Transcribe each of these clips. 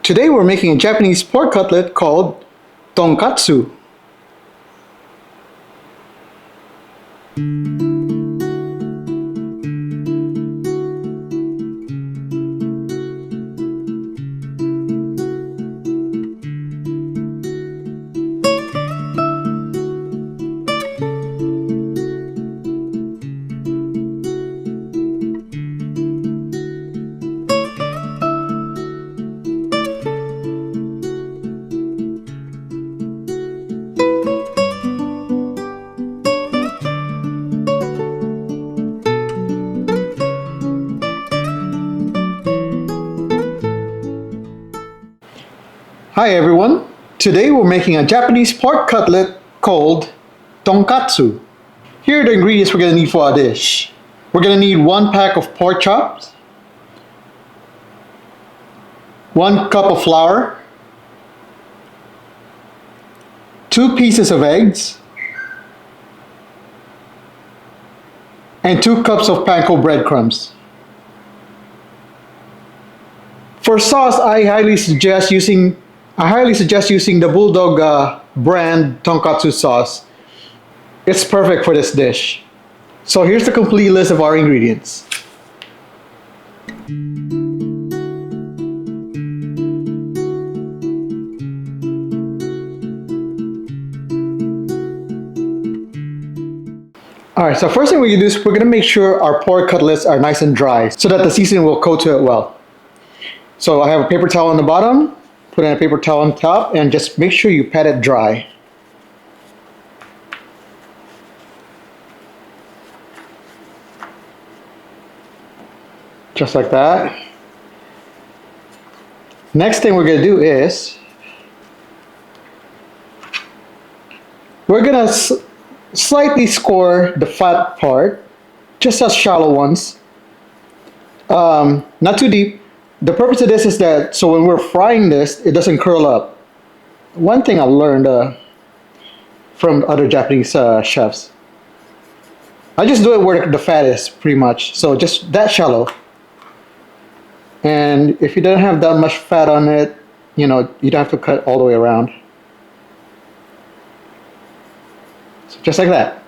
Today we're making a Japanese pork cutlet called Tonkatsu. Hi everyone, today we're making a Japanese pork cutlet called Tonkatsu. Here are the ingredients we're going to need for our dish. We're going to need 1 pack of pork chops, 1 cup of flour, 2 pieces of eggs, and 2 cups of panko breadcrumbs. For sauce, I highly suggest using the Bulldog brand Tonkatsu sauce. It's perfect for this dish. So here's the complete list of our ingredients. Alright, so first thing we can do is we're going to make sure our pork cutlets are nice and dry so that the seasoning will coat to it well. So I have a paper towel on the bottom, put in a paper towel on top, and just make sure you pat it dry. Just like that. Next thing we're going to do is we're going to slightly score the fat part, just as shallow ones, not too deep. The purpose of this is that so when we're frying this, it doesn't curl up. One thing I learned from other Japanese chefs. I just do it where the fat is, pretty much. So just that shallow. And if you don't have that much fat on it, you don't have to cut all the way around. So just like that.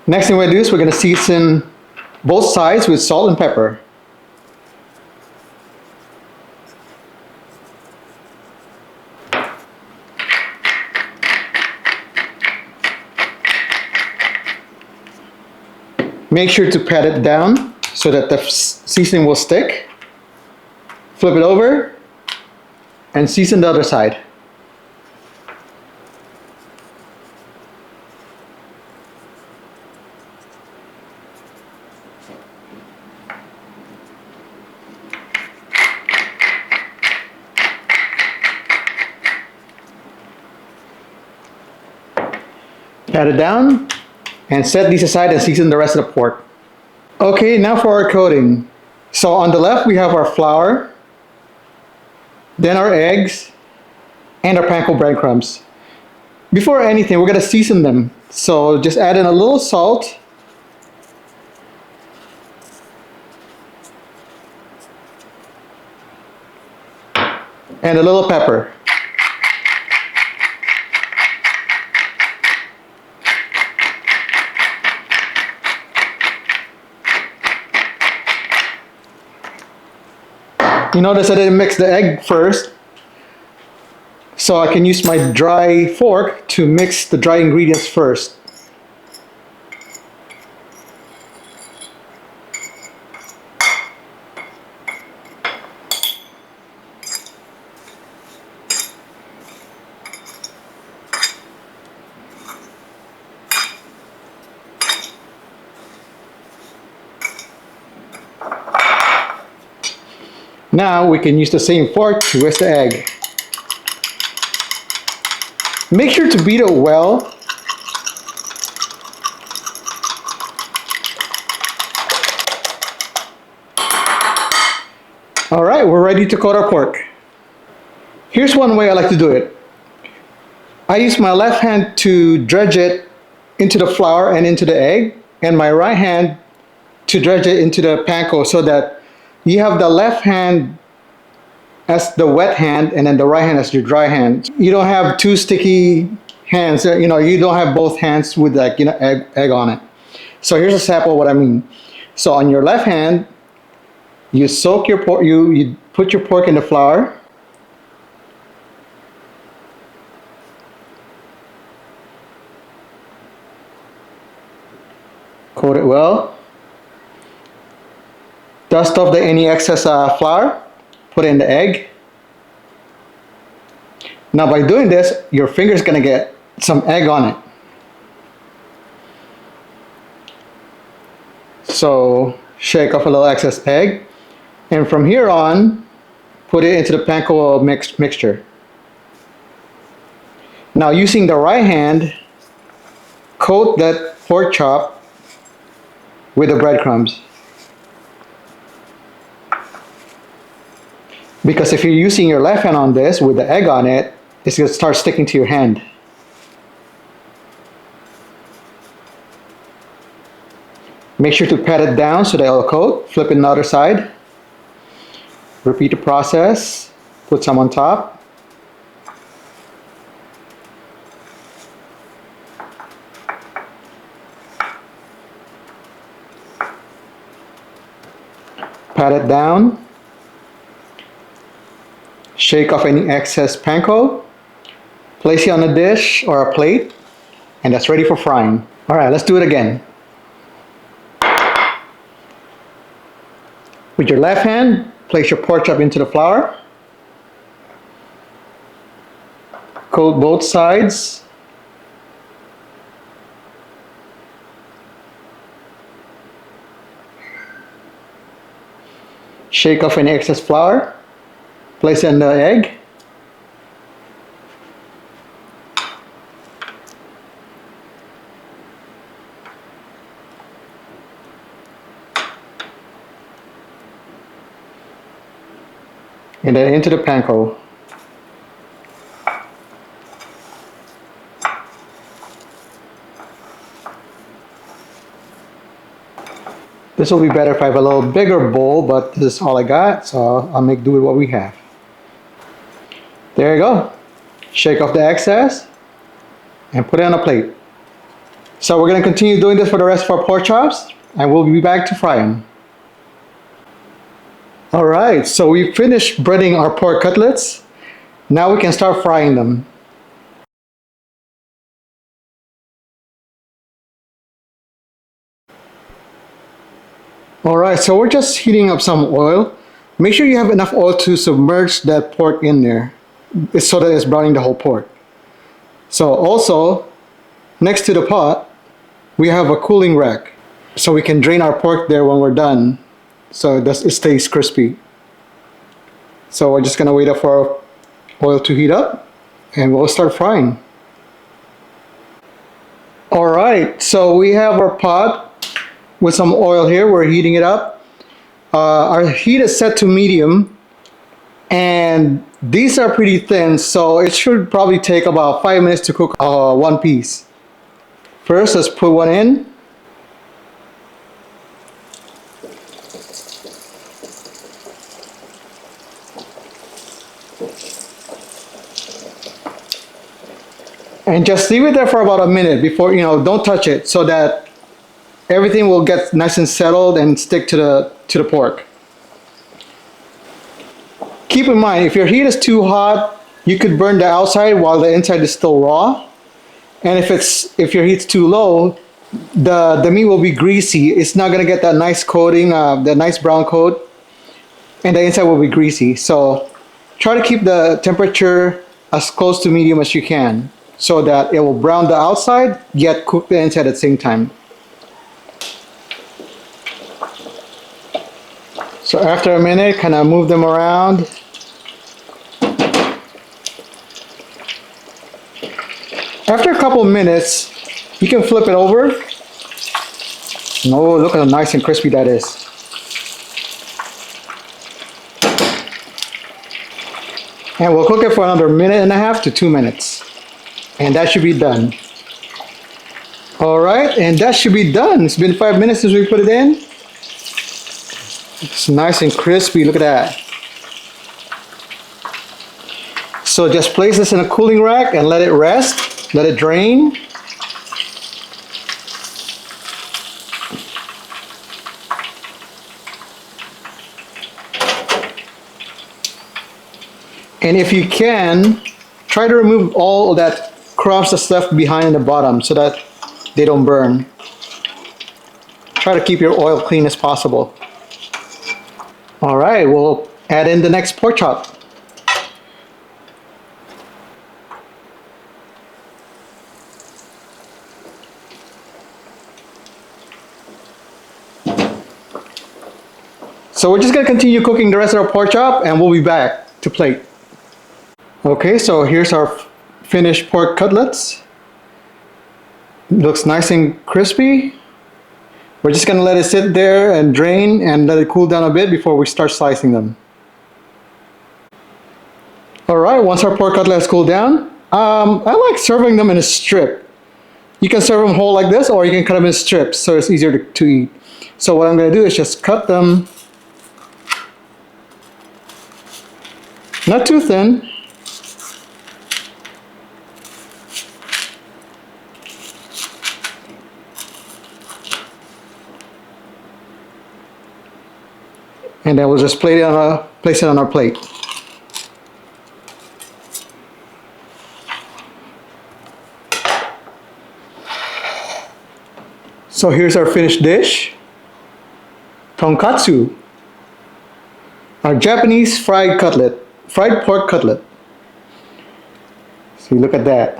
Next thing we're going to do is we're going to season both sides with salt and pepper. Make sure to pat it down so that the seasoning will stick. Flip it over and season the other side. Pat it down and set these aside and season the rest of the pork. Okay, now for our coating. So on the left we have our flour, then our eggs, and our panko breadcrumbs. Before anything, we're going to season them. So just add in a little salt, and a little pepper. You notice I didn't mix the egg first, so I can use my dry fork to mix the dry ingredients first. Now we can use the same fork to whisk the egg. Make sure to beat it well. Alright, we're ready to coat our pork. Here's one way I like to do it. I use my left hand to dredge it into the flour and into the egg, and my right hand to dredge it into the panko, so that you have the left hand as the wet hand and then the right hand as your dry hand. You don't have two sticky hands. You know, you don't have both hands with like, you know, egg on it. So here's a sample of what I mean. So on your left hand, you soak your pork, you put your pork in the flour. Coat it well. Dust off any excess flour. Put in the egg. Now by doing this, your finger's gonna get some egg on it. So shake off a little excess egg. And from here on, put it into the panko mixture. Now using the right hand, coat that pork chop with the breadcrumbs. Because if you're using your left hand on this with the egg on it, it's going to start sticking to your hand. Make sure to pat it down so that it'll coat. Flip it on the other side. Repeat the process. Put some on top. Pat it down. Shake off any excess panko. Place it on a dish or a plate, and that's ready for frying. All right, let's do it again. With your left hand, place your pork chop into the flour. Coat both sides. Shake off any excess flour. Place in the egg. And then into the panko. This will be better if I have a little bigger bowl, but this is all I got, so I'll make do with what we have. There you go. Shake off the excess and put it on a plate. So we're going to continue doing this for the rest of our pork chops, and we'll be back to fry them. All right, so we finished breading our pork cutlets. Now we can start frying them. All right, so we're just heating up some oil. Make sure you have enough oil to submerge that pork in there, so that it's browning the whole pork. So also, next to the pot, we have a cooling rack, so we can drain our pork there when we're done, so it stays crispy. So we're just gonna wait up for our oil to heat up, and we'll start frying. All right, so we have our pot with some oil here. We're heating it up. Our heat is set to medium, and these are pretty thin, so it should probably take about 5 minutes to cook one piece. First, let's put one in. And just leave it there for about a minute before, don't touch it, so that everything will get nice and settled and stick to the pork. Keep in mind, if your heat is too hot, you could burn the outside while the inside is still raw. And if your heat's too low, the meat will be greasy. It's not gonna get that nice coating, that nice brown coat, and the inside will be greasy. So try to keep the temperature as close to medium as you can, so that it will brown the outside yet cook the inside at the same time. So after a minute, kind of move them around. After a couple of minutes, you can flip it over. Oh, look how nice and crispy that is. And we'll cook it for another 1.5 to 2 minutes. And that should be done. All right, and that should be done. It's been 5 minutes since we put it in. It's nice and crispy, look at that. So just place this in a cooling rack and let it rest, let it drain. And if you can, try to remove all of that crumbs that's left behind in the bottom so that they don't burn. Try to keep your oil clean as possible. All right, we'll add in the next pork chop. So we're just gonna continue cooking the rest of our pork chop and we'll be back to plate. Okay, so here's our finished pork cutlets. Looks nice and crispy. We're just gonna let it sit there and drain and let it cool down a bit before we start slicing them. All right, once our pork cutlets cool down, I like serving them in a strip. You can serve them whole like this or you can cut them in strips so it's easier to eat. So what I'm gonna do is just cut them, not too thin. And then we'll just place it on our plate. So here's our finished dish. Tonkatsu. Our Japanese fried pork cutlet. See, look at that.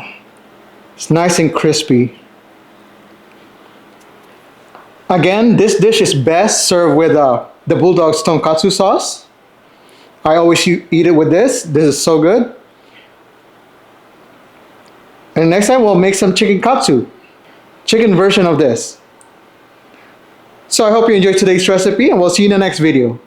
It's nice and crispy. Again, this dish is best served with the Bulldog's Tonkatsu sauce. I always eat it with this. This is so good. And next time we'll make some chicken katsu, chicken version of this. So I hope you enjoyed today's recipe and we'll see you in the next video.